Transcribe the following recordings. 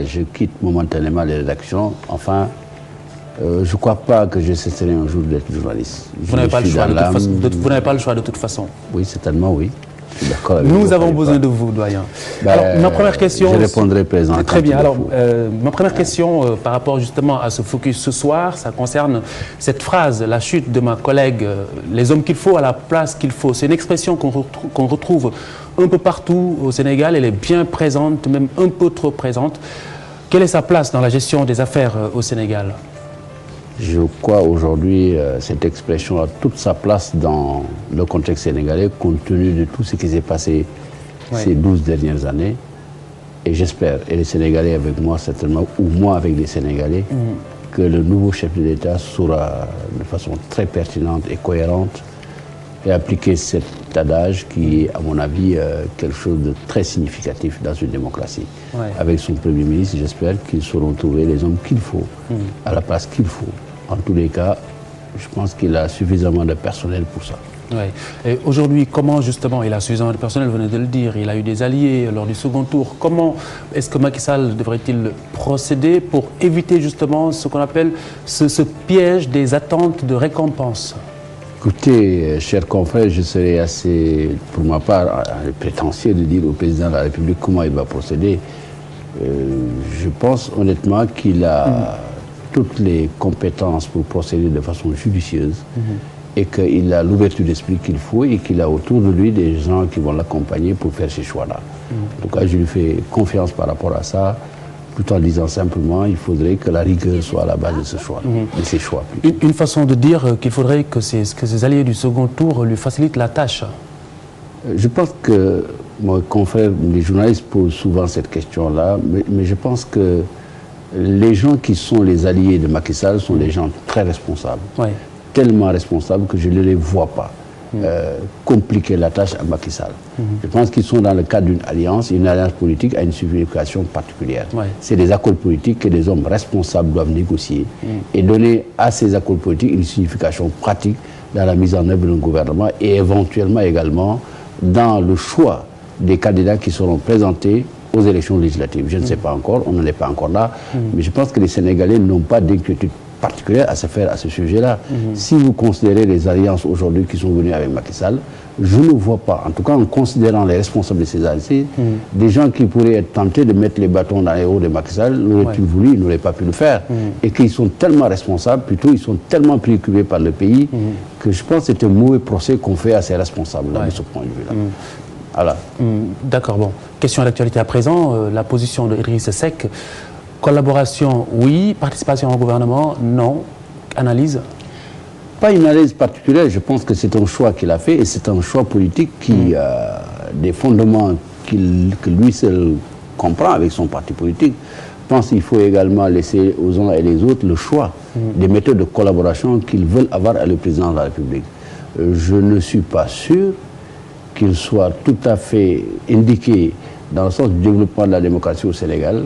Je quitte momentanément les rédactions. Enfin, je ne crois pas que je cesserai un jour d'être journaliste. Vous n'avez pas le choix de toute façon. Vous n'avez pas le choix de toute façon. Oui, certainement, oui. Nous avons besoin de vous, doyen. Alors, ma première question... Je répondrai présent. Très bien. Alors, ma première question par rapport justement à ce focus ce soir, ça concerne cette phrase, la chute de ma collègue, les hommes qu'il faut à la place qu'il faut. C'est une expression qu'on retrouve un peu partout au Sénégal. Elle est bien présente, même un peu trop présente. Quelle est sa place dans la gestion des affaires au Sénégal? Je crois aujourd'hui cette expression a toute sa place dans le contexte sénégalais compte tenu de tout ce qui s'est passé ces 12 dernières années. Et j'espère, et les Sénégalais avec moi certainement, ou moi avec les Sénégalais, que le nouveau chef de l'État saura de façon très pertinente et cohérente et appliquer cet adage qui est, à mon avis, quelque chose de très significatif dans une démocratie. Avec son Premier ministre, j'espère qu'ils sauront trouver les hommes qu'il faut, à la place qu'il faut. En tous les cas, je pense qu'il a suffisamment de personnel pour ça. Et aujourd'hui, comment justement, il a suffisamment de personnel, vous venez de le dire, il a eu des alliés lors du second tour. Comment est-ce que Macky Sall devrait-il procéder pour éviter justement ce qu'on appelle ce piège des attentes de récompense? Écoutez, chers confrères, je serais assez, pour ma part, prétentieux de dire au président de la République comment il va procéder. Je pense honnêtement qu'il a toutes les compétences pour procéder de façon judicieuse et qu'il a l'ouverture d'esprit qu'il faut et qu'il a autour de lui des gens qui vont l'accompagner pour faire ces choix-là. En tout cas, je lui fais confiance par rapport à ça, tout en disant simplement qu'il faudrait que la rigueur soit à la base de ce choix, de ces choix. Une façon de dire qu'il faudrait que ces alliés du second tour lui facilitent la tâche. Je pense que mon confrère, les journalistes posent souvent cette question-là, mais je pense que les gens qui sont les alliés de Macky Sall sont des gens très responsables, tellement responsables que je ne les vois pas compliquer la tâche à Macky Sall. Je pense qu'ils sont dans le cadre d'une alliance, et une alliance politique a une signification particulière. C'est des accords politiques que des hommes responsables doivent négocier et donner à ces accords politiques une signification pratique dans la mise en œuvre d'un gouvernement et éventuellement également dans le choix des candidats qui seront présentés aux élections législatives. Je ne sais pas encore, on n'en est pas encore là, mais je pense que les Sénégalais n'ont pas d'inquiétude particulière à se faire à ce sujet-là. Si vous considérez les alliances aujourd'hui qui sont venues avec Macky Sall, je ne vois pas, en tout cas en considérant les responsables de ces alliances, des gens qui pourraient être tentés de mettre les bâtons dans les roues de Macky Sall, l'auraient-ils voulu, ils n'auraient pas pu le faire. Et qu'ils sont tellement responsables, plutôt ils sont tellement préoccupés par le pays, que je pense que c'est un mauvais procès qu'on fait à ces responsables-là, de ce point de vue-là. Voilà. D'accord, bon. Question d'actualité à présent, la position de Idriss Seck. Collaboration, oui. Participation au gouvernement, non. Analyse? Pas une analyse particulière, je pense que c'est un choix qu'il a fait et c'est un choix politique qui a des fondements que lui seul comprend avec son parti politique. Je pense qu'il faut également laisser aux uns et les autres le choix des méthodes de collaboration qu'ils veulent avoir avec le président de la République. Je ne suis pas sûr qu'il soit tout à fait indiqué dans le sens du développement de la démocratie au Sénégal,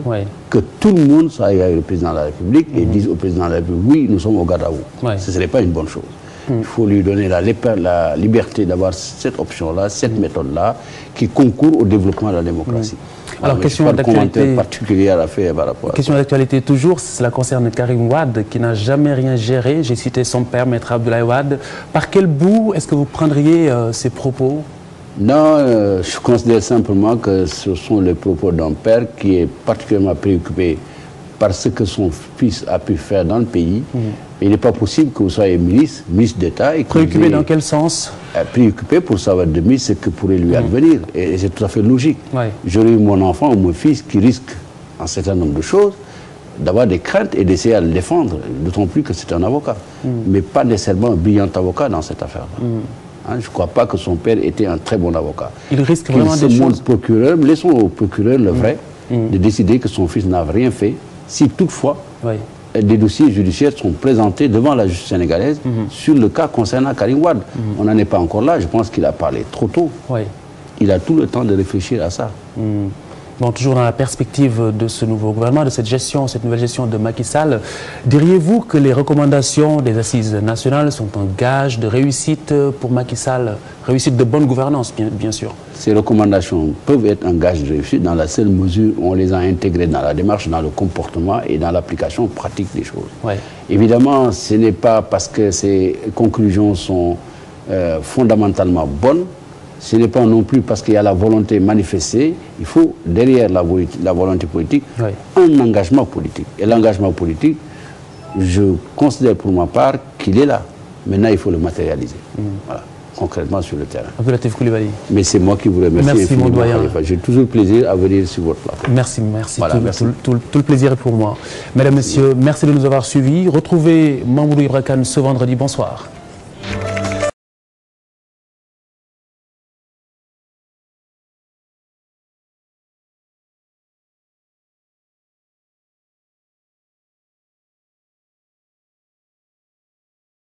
que tout le monde soit avec le président de la République et dise au président de la République, oui, nous sommes au garde à vous. Ce ne serait pas une bonne chose. Il faut lui donner la liberté d'avoir cette option-là, cette méthode-là, qui concourt au développement de la démocratie. Alors, question d'actualité particulière à faire par rapport à question d'actualité toujours, cela concerne Karim Wade, qui n'a jamais rien géré. J'ai cité son père, Maître Abdoulaye Wade. Par quel bout est-ce que vous prendriez ces propos? Non, je considère simplement que ce sont les propos d'un père qui est particulièrement préoccupé par ce que son fils a pu faire dans le pays. Il n'est pas possible que vous soyez ministre d'État. Préoccupé dans quel sens? Préoccupé pour savoir de lui ce que pourrait lui advenir. Et c'est tout à fait logique. J'aurais eu mon enfant ou mon fils qui risque un certain nombre de choses, d'avoir des craintes et d'essayer à le défendre, d'autant plus que c'est un avocat. Mais pas nécessairement un brillant avocat dans cette affaire-là. Je ne crois pas que son père était un très bon avocat. Il risque vraiment des choses. Procureur, laissons au procureur le vrai de décider que son fils n'a rien fait. Si toutefois des dossiers judiciaires sont présentés devant la justice sénégalaise sur le cas concernant Karim Wade. On n'en est pas encore là. Je pense qu'il a parlé trop tôt. Il a tout le temps de réfléchir à ça. Bon, toujours dans la perspective de ce nouveau gouvernement, de cette nouvelle gestion de Macky Sall, diriez-vous que les recommandations des assises nationales sont un gage de réussite pour Macky Sall, réussite de bonne gouvernance, bien sûr? Ces recommandations peuvent être un gage de réussite dans la seule mesure où on les a intégrées dans la démarche, dans le comportement et dans l'application pratique des choses. Ouais. Évidemment, ce n'est pas parce que ces conclusions sont fondamentalement bonnes, ce n'est pas non plus parce qu'il y a la volonté manifestée. Il faut, derrière la volonté politique, oui, un engagement politique. Et l'engagement politique, je considère pour ma part qu'il est là. Maintenant, il faut le matérialiser. Voilà, concrètement sur le terrain. Abdou-Latif Coulibaly. Mais c'est moi qui vous remercie. Merci, mon doyen. J'ai toujours plaisir à venir sur votre plateau. Merci. Voilà, merci. Tout le plaisir est pour moi. Mesdames, Messieurs, merci de nous avoir suivis. Retrouvez Mamoudou Ibra Kane ce vendredi. Bonsoir.